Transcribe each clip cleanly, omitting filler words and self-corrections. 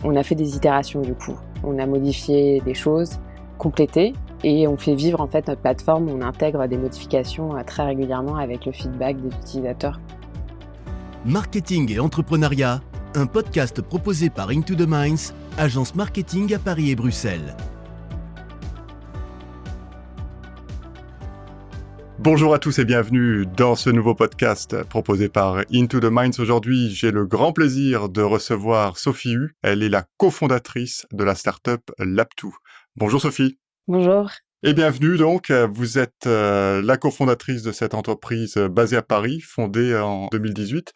On a fait des itérations du coup. On a modifié des choses, complété, et on fait vivre en fait notre plateforme. On intègre des modifications très régulièrement avec le feedback des utilisateurs. Marketing et entrepreneuriat, un podcast proposé par Into the Minds, agence marketing à Paris et Bruxelles. Bonjour à tous et bienvenue dans ce nouveau podcast proposé par Into the Minds. Aujourd'hui, j'ai le grand plaisir de recevoir Sophie Hu. Elle est la cofondatrice de la startup Laptoo. Bonjour Sophie. Bonjour. Et bienvenue donc. Vous êtes la cofondatrice de cette entreprise basée à Paris, fondée en 2018.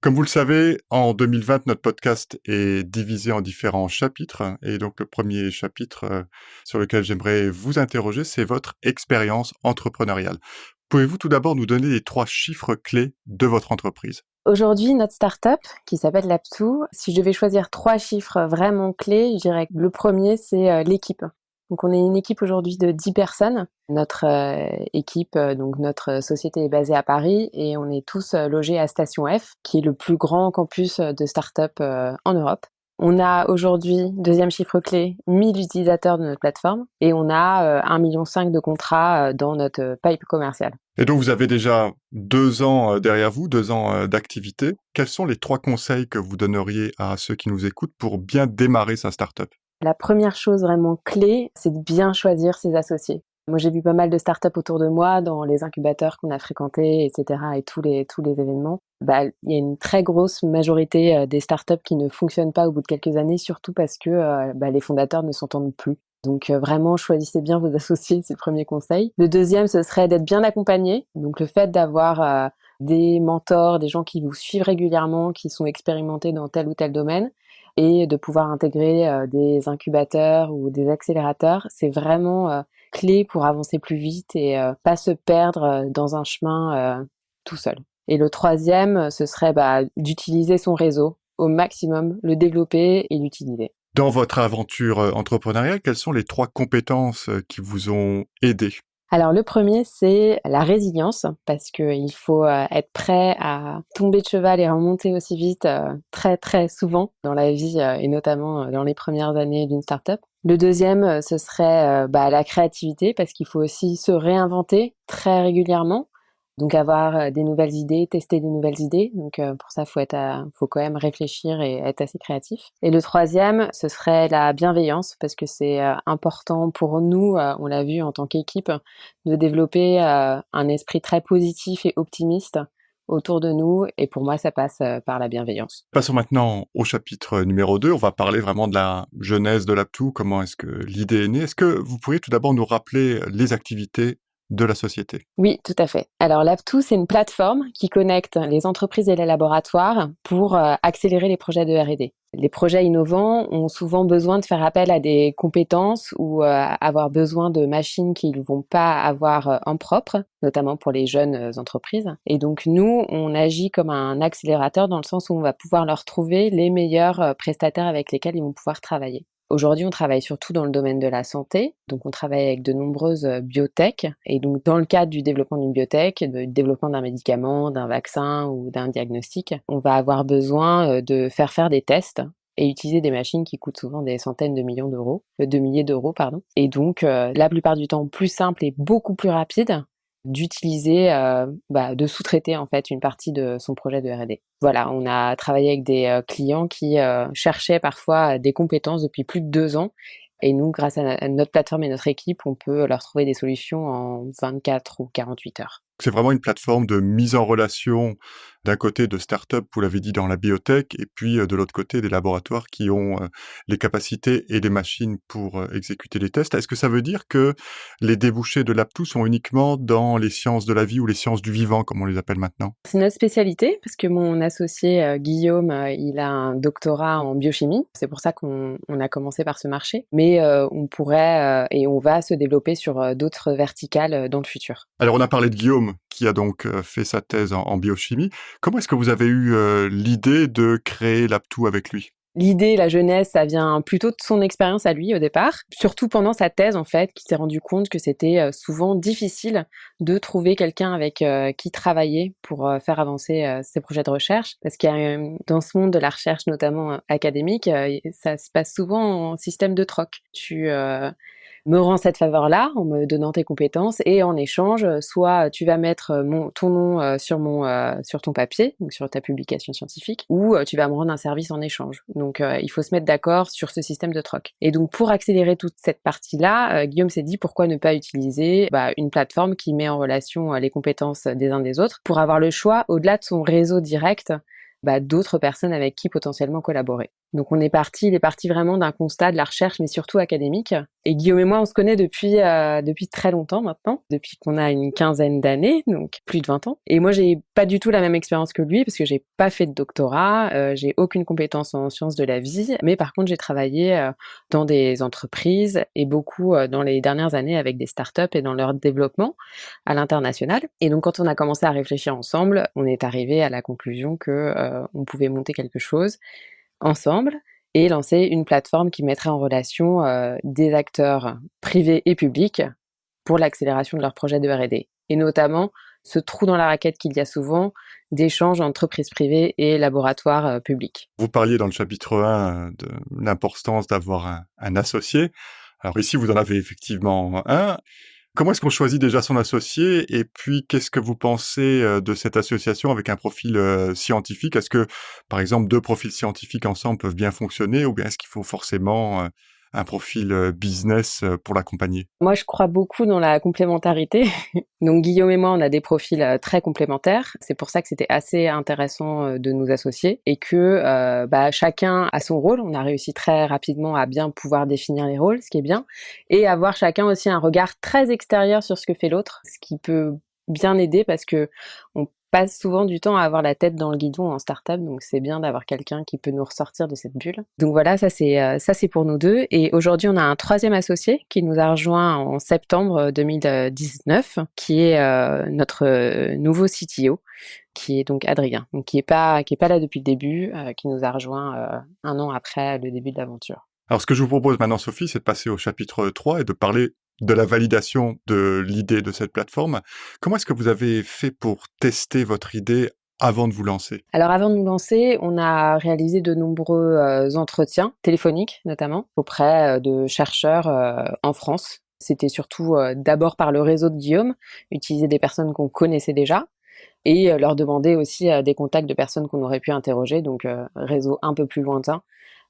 Comme vous le savez, en 2020, notre podcast est divisé en différents chapitres. Et donc, le premier chapitre sur lequel j'aimerais vous interroger, c'est votre expérience entrepreneuriale. Pouvez-vous tout d'abord nous donner les 3 chiffres clés de votre entreprise ? Aujourd'hui, notre startup, qui s'appelle Laptoo, si je devais choisir 3 chiffres vraiment clés, je dirais que le premier, c'est l'équipe. Donc, on est une équipe aujourd'hui de 10 personnes. Notre équipe, donc notre société est basée à Paris et on est tous logés à Station F, qui est le plus grand campus de start-up en Europe. On a aujourd'hui, deuxième chiffre clé, 1000 utilisateurs de notre plateforme et on a 1,5 million de contrats dans notre pipe commercial. Et donc, vous avez déjà 2 ans derrière vous, 2 ans d'activité. Quels sont les 3 conseils que vous donneriez à ceux qui nous écoutent pour bien démarrer sa startup ? La première chose vraiment clé, c'est de bien choisir ses associés. Moi, j'ai vu pas mal de startups autour de moi, dans les incubateurs qu'on a fréquentés, etc., et tous les événements. Il y a une très grosse majorité des startups qui ne fonctionnent pas au bout de quelques années, surtout parce que les fondateurs ne s'entendent plus. Donc vraiment, choisissez bien vos associés, c'est le premier conseil. Le deuxième, ce serait d'être bien accompagné. Donc le fait d'avoir des mentors, des gens qui vous suivent régulièrement, qui sont expérimentés dans tel ou tel domaine, et de pouvoir intégrer des incubateurs ou des accélérateurs, c'est vraiment clé pour avancer plus vite et pas se perdre dans un chemin tout seul. Et le troisième, ce serait d'utiliser son réseau au maximum, le développer et l'utiliser. Dans votre aventure entrepreneuriale, quelles sont les 3 compétences qui vous ont aidé ? Alors le premier, c'est la résilience, parce qu'il faut être prêt à tomber de cheval et remonter aussi vite très très souvent dans la vie et notamment dans les premières années d'une startup. Le deuxième, ce serait la créativité, parce qu'il faut aussi se réinventer très régulièrement. Donc avoir des nouvelles idées, tester des nouvelles idées. Donc pour ça, faut quand même réfléchir et être assez créatif. Et le troisième, ce serait la bienveillance, parce que c'est important pour nous, on l'a vu en tant qu'équipe, de développer un esprit très positif et optimiste autour de nous. Et pour moi, ça passe par la bienveillance. Passons maintenant au chapitre numéro 2. On va parler vraiment de la genèse de Laptoo. Comment est-ce que l'idée est née ? Est-ce que vous pourriez tout d'abord nous rappeler les activités de la société ? Oui, tout à fait. Alors Laptoo, c'est une plateforme qui connecte les entreprises et les laboratoires pour accélérer les projets de R&D. Les projets innovants ont souvent besoin de faire appel à des compétences ou avoir besoin de machines qu'ils ne vont pas avoir en propre, notamment pour les jeunes entreprises. Et donc nous, on agit comme un accélérateur dans le sens où on va pouvoir leur trouver les meilleurs prestataires avec lesquels ils vont pouvoir travailler. Aujourd'hui, on travaille surtout dans le domaine de la santé. Donc, on travaille avec de nombreuses biotech. Et donc, dans le cadre du développement d'une biotech, du développement d'un médicament, d'un vaccin ou d'un diagnostic, on va avoir besoin de faire des tests et utiliser des machines qui coûtent souvent des centaines de milliers d'euros, pardon. Et donc, la plupart du temps, plus simple et beaucoup plus rapide d'utiliser, de sous-traiter en fait une partie de son projet de R&D. Voilà, on a travaillé avec des clients qui cherchaient parfois des compétences depuis plus de 2 ans. Et nous, grâce à notre plateforme et notre équipe, on peut leur trouver des solutions en 24 ou 48 heures. C'est vraiment une plateforme de mise en relation, d'un côté de start-up, vous l'avez dit, dans la biotech, et puis de l'autre côté des laboratoires qui ont les capacités et les machines pour exécuter les tests. Est-ce que ça veut dire que les débouchés de Laptoo sont uniquement dans les sciences de la vie ou les sciences du vivant, comme on les appelle maintenant ? C'est notre spécialité, parce que mon associé Guillaume, il a un doctorat en biochimie. C'est pour ça qu'on a commencé par ce marché. Mais on pourrait et on va se développer sur d'autres verticales dans le futur. Alors, on a parlé de Guillaume, qui a donc fait sa thèse en biochimie. Comment est-ce que vous avez eu l'idée de créer Laptoo avec lui ? L'idée, la jeunesse, ça vient plutôt de son expérience à lui au départ, surtout pendant sa thèse en fait, qu'il s'est rendu compte que c'était souvent difficile de trouver quelqu'un avec qui travailler pour faire avancer ses projets de recherche, parce qu'il y a dans ce monde de la recherche notamment académique, ça se passe souvent en système de troc. Tu me rends cette faveur-là en me donnant tes compétences et en échange, soit tu vas mettre ton nom sur ton papier, donc sur ta publication scientifique, ou tu vas me rendre un service en échange. Donc il faut se mettre d'accord sur ce système de troc. Et donc pour accélérer toute cette partie-là, Guillaume s'est dit pourquoi ne pas utiliser une plateforme qui met en relation les compétences des uns des autres pour avoir le choix, au-delà de son réseau direct, d'autres personnes avec qui potentiellement collaborer. Donc il est parti vraiment d'un constat de la recherche, mais surtout académique. Et Guillaume et moi, on se connaît depuis très longtemps maintenant, depuis qu'on a une quinzaine d'années, donc plus de 20 ans. Et moi, j'ai pas du tout la même expérience que lui, parce que j'ai pas fait de doctorat, j'ai aucune compétence en sciences de la vie, mais par contre, j'ai travaillé dans des entreprises et beaucoup dans les dernières années avec des startups et dans leur développement à l'international. Et donc, quand on a commencé à réfléchir ensemble, on est arrivé à la conclusion que on pouvait monter quelque chose ensemble et lancer une plateforme qui mettrait en relation des acteurs privés et publics pour l'accélération de leurs projets de R&D. Et notamment ce trou dans la raquette qu'il y a souvent d'échanges entre entreprises privées et laboratoires publics. Vous parliez dans le chapitre 1 de l'importance d'avoir un associé. Alors ici, vous en avez effectivement un. Comment est-ce qu'on choisit déjà son associé et puis qu'est-ce que vous pensez de cette association avec un profil scientifique? Est-ce que, par exemple, 2 profils scientifiques ensemble peuvent bien fonctionner ou bien est-ce qu'il faut forcément un profil business pour l'accompagner? Moi, je crois beaucoup dans la complémentarité. Donc Guillaume et moi, on a des profils très complémentaires. C'est pour ça que c'était assez intéressant de nous associer et que chacun a son rôle. On a réussi très rapidement à bien pouvoir définir les rôles, ce qui est bien, et avoir chacun aussi un regard très extérieur sur ce que fait l'autre, ce qui peut bien aider parce que on passe souvent du temps à avoir la tête dans le guidon en start-up, donc c'est bien d'avoir quelqu'un qui peut nous ressortir de cette bulle. Donc voilà, ça c'est pour nous deux. Et aujourd'hui, on a un troisième associé qui nous a rejoint en septembre 2019, qui est notre nouveau CTO, qui est donc Adrien, donc qui est pas là depuis le début, qui nous a rejoint un an après le début de l'aventure. Alors ce que je vous propose maintenant, Sophie, c'est de passer au chapitre 3 et de parler de la validation de l'idée de cette plateforme. Comment est-ce que vous avez fait pour tester votre idée avant de vous lancer? Alors avant de nous lancer, on a réalisé de nombreux entretiens téléphoniques notamment auprès de chercheurs en France. C'était surtout d'abord par le réseau de Guillaume, utiliser des personnes qu'on connaissait déjà et leur demander aussi des contacts de personnes qu'on aurait pu interroger, donc réseau un peu plus lointain,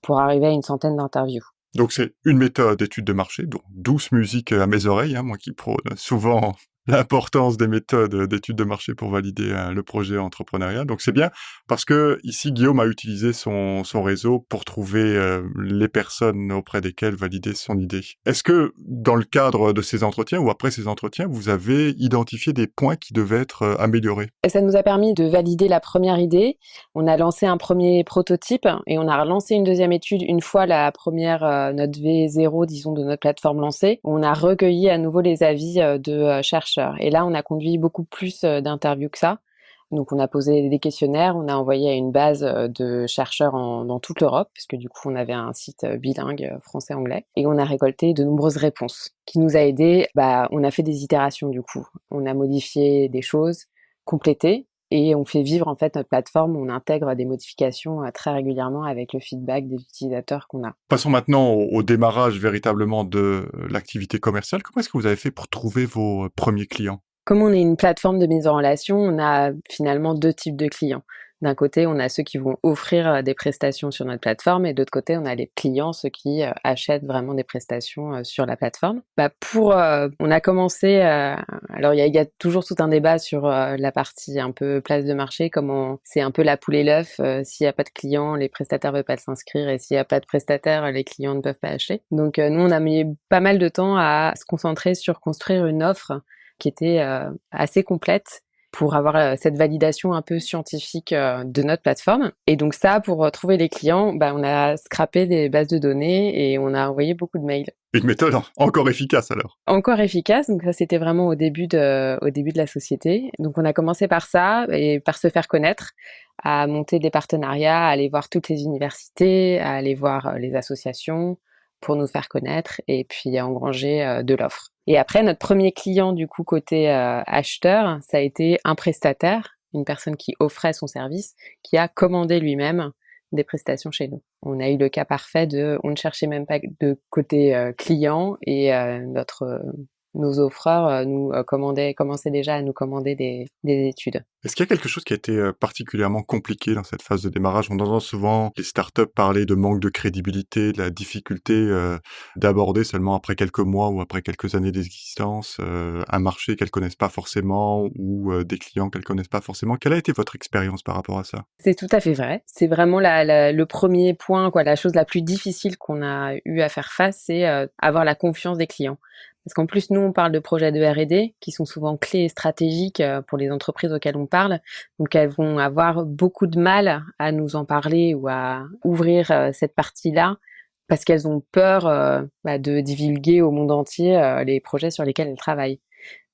pour arriver à une centaine d'interviews. Donc c'est une méthode d'étude de marché, donc douce musique à mes oreilles, moi qui prône souvent l'importance des méthodes d'étude de marché pour valider le projet entrepreneurial. Donc c'est bien parce que ici Guillaume a utilisé son réseau pour trouver les personnes auprès desquelles valider son idée. Est-ce que dans le cadre de ces entretiens ou après ces entretiens, vous avez identifié des points qui devaient être améliorés? Et ça nous a permis de valider la première idée. On a lancé un premier prototype et on a relancé une deuxième étude une fois la première, notre V0, disons, de notre plateforme lancée. On a recueilli à nouveau les avis de chercheurs. Et là, on a conduit beaucoup plus d'interviews que ça. Donc, on a posé des questionnaires, on a envoyé à une base de chercheurs dans toute l'Europe, puisque du coup, on avait un site bilingue français-anglais. Et on a récolté de nombreuses réponses qui nous a aidés. On a fait des itérations du coup. On a modifié des choses, complété, et on fait vivre en fait notre plateforme. On intègre des modifications très régulièrement avec le feedback des utilisateurs qu'on a. Passons maintenant au démarrage véritablement de l'activité commerciale. Comment est-ce que vous avez fait pour trouver vos premiers clients? Comme on est une plateforme de mise en relation, on a finalement 2 types de clients. D'un côté, on a ceux qui vont offrir des prestations sur notre plateforme et de l'autre côté, on a les clients, ceux qui achètent vraiment des prestations sur la plateforme. On a commencé, alors il y a toujours tout un débat sur la partie un peu place de marché, comment c'est un peu la poule et l'œuf, s'il n'y a pas de clients, les prestataires ne veulent pas s'inscrire et s'il n'y a pas de prestataires, les clients ne peuvent pas acheter. Donc nous, on a mis pas mal de temps à se concentrer sur construire une offre qui était assez complète pour avoir cette validation un peu scientifique de notre plateforme. Et donc ça, pour trouver les clients, on a scrappé des bases de données et on a envoyé beaucoup de mails. Une méthode encore efficace alors. Encore efficace, donc ça c'était vraiment au début de la société. Donc on a commencé par ça et par se faire connaître, à monter des partenariats, à aller voir toutes les universités, à aller voir les associations pour nous faire connaître et puis à engranger de l'offre. Et après, notre premier client du coup côté acheteur, ça a été un prestataire, une personne qui offrait son service, qui a commandé lui-même des prestations chez nous. On a eu le cas parfait on ne cherchait même pas de côté client et nos offreurs commençaient déjà à nous commander des études. Est-ce qu'il y a quelque chose qui a été particulièrement compliqué dans cette phase de démarrage? On entend souvent les startups parler de manque de crédibilité, de la difficulté d'aborder seulement après quelques mois ou après quelques années d'existence un marché qu'elles connaissent pas forcément ou des clients qu'elles connaissent pas forcément. Quelle a été votre expérience par rapport à ça? C'est tout à fait vrai. C'est vraiment le premier point, quoi, la chose la plus difficile qu'on a eu à faire face, c'est avoir la confiance des clients. Parce qu'en plus, nous, on parle de projets de R&D qui sont souvent clés et stratégiques pour les entreprises auxquelles on parle. Donc, elles vont avoir beaucoup de mal à nous en parler ou à ouvrir cette partie-là parce qu'elles ont peur de divulguer au monde entier les projets sur lesquels elles travaillent.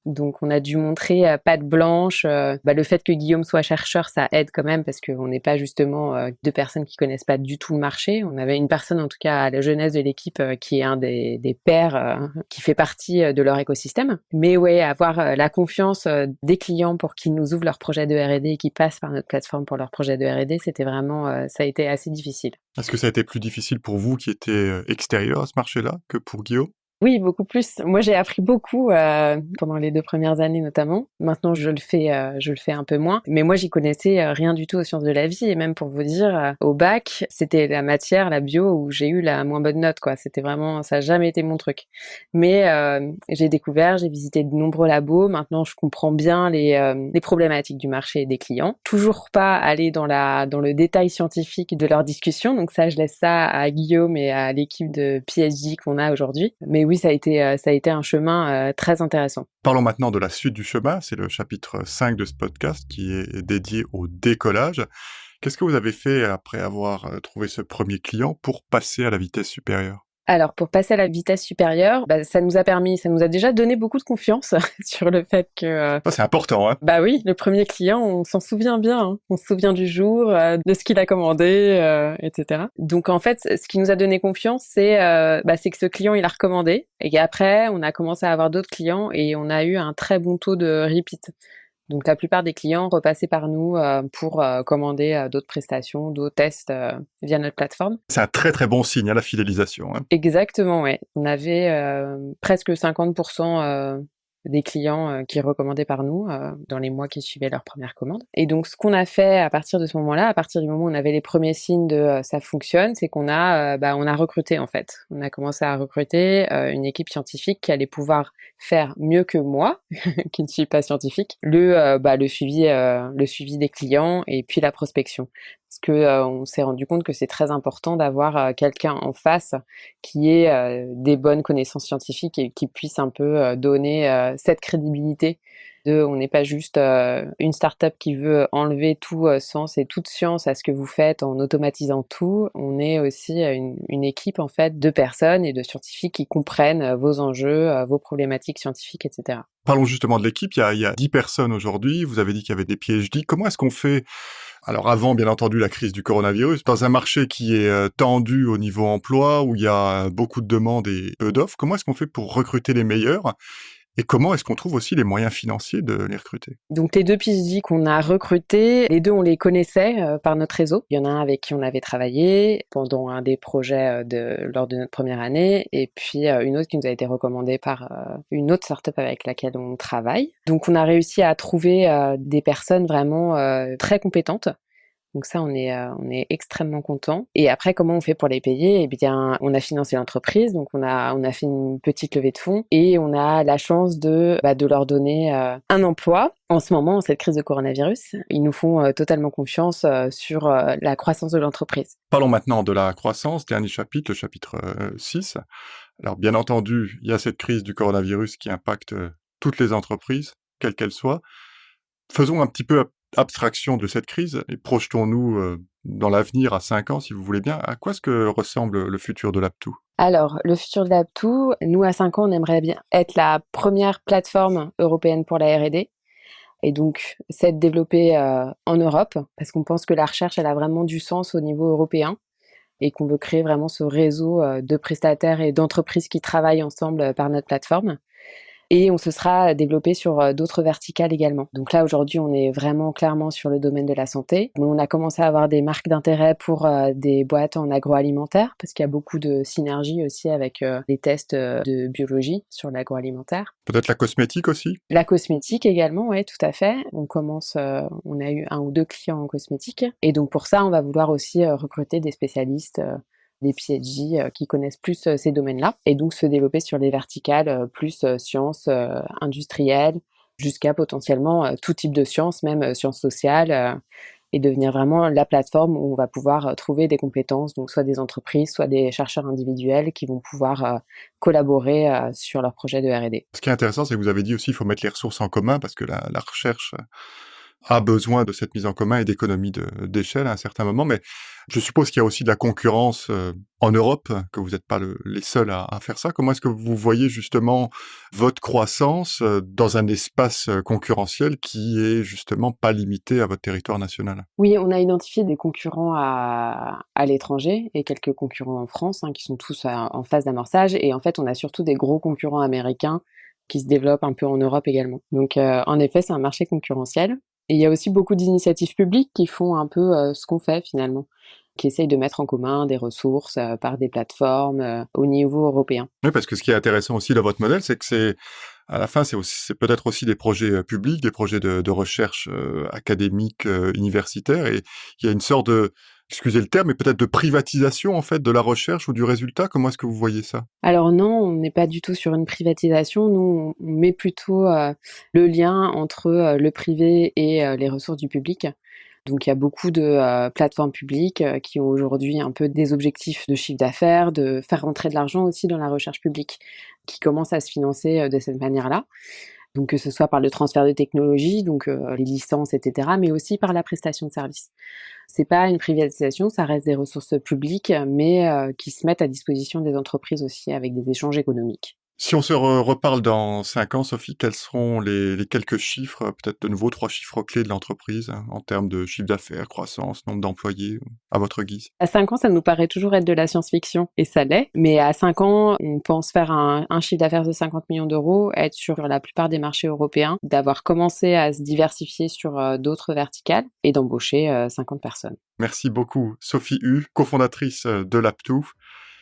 Donc, on a dû montrer patte blanche. Le fait que Guillaume soit chercheur, ça aide quand même parce qu'on n'est pas justement deux personnes qui connaissent pas du tout le marché. On avait une personne, en tout cas à la jeunesse de l'équipe, qui est un des pairs, qui fait partie de leur écosystème. Mais ouais, avoir la confiance des clients pour qu'ils nous ouvrent leur projet de R&D et qu'ils passent par notre plateforme pour leur projet de R&D, c'était vraiment, ça a été assez difficile. Est-ce que ça a été plus difficile pour vous qui étiez extérieur à ce marché-là que pour Guillaume? Oui, beaucoup plus. Moi, j'ai appris beaucoup pendant les 2 premières années notamment. Maintenant, je le fais un peu moins. Mais moi, j'y connaissais rien du tout aux sciences de la vie. Et même pour vous dire, au bac, c'était la matière, la bio, où j'ai eu la moins bonne note, quoi. C'était vraiment, ça n'a jamais été mon truc. Mais j'ai découvert, j'ai visité de nombreux labos. Maintenant, je comprends bien les problématiques du marché et des clients. Toujours pas aller dans le détail scientifique de leurs discussions. Donc ça, je laisse ça à Guillaume et à l'équipe de PhD qu'on a aujourd'hui. Mais oui, ça a été un chemin très intéressant. Parlons maintenant de la suite du chemin, c'est le chapitre 5 de ce podcast qui est dédié au décollage. Qu'est-ce que vous avez fait après avoir trouvé ce premier client pour passer à la vitesse supérieure? Alors, pour passer à la vitesse supérieure, ça nous a déjà donné beaucoup de confiance sur le fait que... Ça, c'est important, hein? Oui, le premier client, on s'en souvient bien, hein. On se souvient du jour, de ce qu'il a commandé, etc. Donc, en fait, ce qui nous a donné confiance, c'est que ce client, il a recommandé. Et après, on a commencé à avoir d'autres clients et on a eu un très bon taux de repeat. Donc, la plupart des clients repassaient par nous pour commander d'autres prestations, d'autres tests via notre plateforme. C'est un très très bon signe, la fidélisation, hein. Exactement, ouais. On avait presque 50% des clients qui recommandaient par nous dans les mois qui suivaient leur première commande. Et donc, ce qu'on a fait à partir de ce moment-là, à partir du moment où on avait les premiers signes de ça fonctionne, c'est qu'on a recruté en fait. On a commencé à recruter une équipe scientifique qui allait pouvoir faire mieux que moi, qui ne suis pas scientifique, le suivi des clients et puis la prospection. Parce que on s'est rendu compte que c'est très important d'avoir quelqu'un en face qui ait des bonnes connaissances scientifiques et qui puisse un peu donner cette crédibilité on n'est pas juste une start-up qui veut enlever tout sens et toute science à ce que vous faites en automatisant tout. On est aussi une équipe en fait de personnes et de scientifiques qui comprennent vos enjeux, vos problématiques scientifiques, etc. Parlons justement de l'équipe, il y a 10 personnes aujourd'hui, vous avez dit qu'il y avait des PhD. Comment est-ce qu'on fait, alors avant bien entendu la crise du coronavirus, dans un marché qui est tendu au niveau emploi, où il y a beaucoup de demandes et peu d'offres, comment est-ce qu'on fait pour recruter les meilleurs? Et comment est-ce qu'on trouve aussi les moyens financiers de les recruter? Donc les 2 PhD qu'on a recrutés, les 2 on les connaissait par notre réseau. Il y en a un avec qui on avait travaillé pendant un des projets lors de notre première année et puis une autre qui nous a été recommandée par une autre startup avec laquelle on travaille. Donc on a réussi à trouver des personnes vraiment très compétentes. Donc ça, on est extrêmement contents. Et après, comment on fait pour les payer? Eh bien, on a financé l'entreprise, donc on a fait une petite levée de fonds et on a la chance de leur donner un emploi. En ce moment, en cette crise de coronavirus, ils nous font totalement confiance sur la croissance de l'entreprise. Parlons maintenant de la croissance, dernier chapitre, le chapitre 6. Alors bien entendu, il y a cette crise du coronavirus qui impacte toutes les entreprises, quelles qu'elles soient. Faisons un petit peu abstraction de cette crise et projetons-nous dans l'avenir à 5 ans, si vous voulez bien. À quoi est-ce que ressemble le futur de l'Aptoo? Alors, le futur de l'Aptoo, nous, à 5 ans, on aimerait bien être la première plateforme européenne pour la R&D. Et donc, s'être développée en Europe, parce qu'on pense que la recherche, elle a vraiment du sens au niveau européen et qu'on veut créer vraiment ce réseau de prestataires et d'entreprises qui travaillent ensemble par notre plateforme. Et on se sera développé sur d'autres verticales également. Donc là, aujourd'hui, on est vraiment clairement sur le domaine de la santé. Mais on a commencé à avoir des marques d'intérêt pour des boîtes en agroalimentaire, parce qu'il y a beaucoup de synergie aussi avec les tests de biologie sur l'agroalimentaire. Peut-être la cosmétique aussi? La cosmétique également, oui, tout à fait. On a eu 1 ou 2 clients en cosmétique. Et donc pour ça, on va vouloir aussi recruter des spécialistes des PhD qui connaissent plus ces domaines-là, et donc se développer sur les verticales plus sciences industrielles, jusqu'à potentiellement tout type de sciences, même sciences sociales, et devenir vraiment la plateforme où on va pouvoir trouver des compétences, donc soit des entreprises, soit des chercheurs individuels qui vont pouvoir collaborer sur leurs projets de R&D. Ce qui est intéressant, c'est que vous avez dit aussi qu'il faut mettre les ressources en commun parce que la recherche a besoin de cette mise en commun et d'économie d'échelle à un certain moment. Mais je suppose qu'il y a aussi de la concurrence en Europe, que vous n'êtes pas les seuls à faire ça. Comment est-ce que vous voyez justement votre croissance dans un espace concurrentiel qui est justement pas limité à votre territoire national? Oui, on a identifié des concurrents à l'étranger et quelques concurrents en France, qui sont tous en phase d'amorçage. Et en fait, on a surtout des gros concurrents américains qui se développent un peu en Europe également. Donc, en effet, c'est un marché concurrentiel. Et il y a aussi beaucoup d'initiatives publiques qui font un peu ce qu'on fait finalement, qui essayent de mettre en commun des ressources par des plateformes au niveau européen. Oui, parce que ce qui est intéressant aussi dans votre modèle, c'est que à la fin, c'est peut-être aussi des projets publics, des projets de recherche académique, universitaire, et il y a une sorte de, excusez le terme, mais peut-être de privatisation en fait de la recherche ou du résultat. Comment est-ce que vous voyez ça? Alors non, on n'est pas du tout sur une privatisation. Nous, on met plutôt le lien entre le privé et les ressources du public. Donc il y a beaucoup de plateformes publiques qui ont aujourd'hui un peu des objectifs de chiffre d'affaires, de faire rentrer de l'argent aussi dans la recherche publique, qui commencent à se financer de cette manière-là. Donc que ce soit par le transfert de technologies, donc les licences, etc., mais aussi par la prestation de services. C'est pas une privatisation, ça reste des ressources publiques, mais qui se mettent à disposition des entreprises aussi avec des échanges économiques. Si on se reparle dans 5 ans, Sophie, quels seront les quelques chiffres, peut-être de nouveau 3 chiffres clés de l'entreprise, en termes de chiffre d'affaires, croissance, nombre d'employés, à votre guise? À 5 ans, ça nous paraît toujours être de la science-fiction, et ça l'est. Mais à 5 ans, on pense faire un chiffre d'affaires de 50 millions d'euros, être sur la plupart des marchés européens, d'avoir commencé à se diversifier sur d'autres verticales et d'embaucher 50 personnes. Merci beaucoup, Sophie Hu, cofondatrice de l'Aptoo,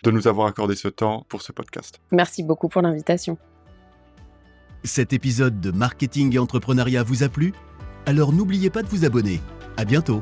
de nous avoir accordé ce temps pour ce podcast. Merci beaucoup pour l'invitation. Cet épisode de Marketing et Entrepreneuriat vous a plu? Alors n'oubliez pas de vous abonner. À bientôt.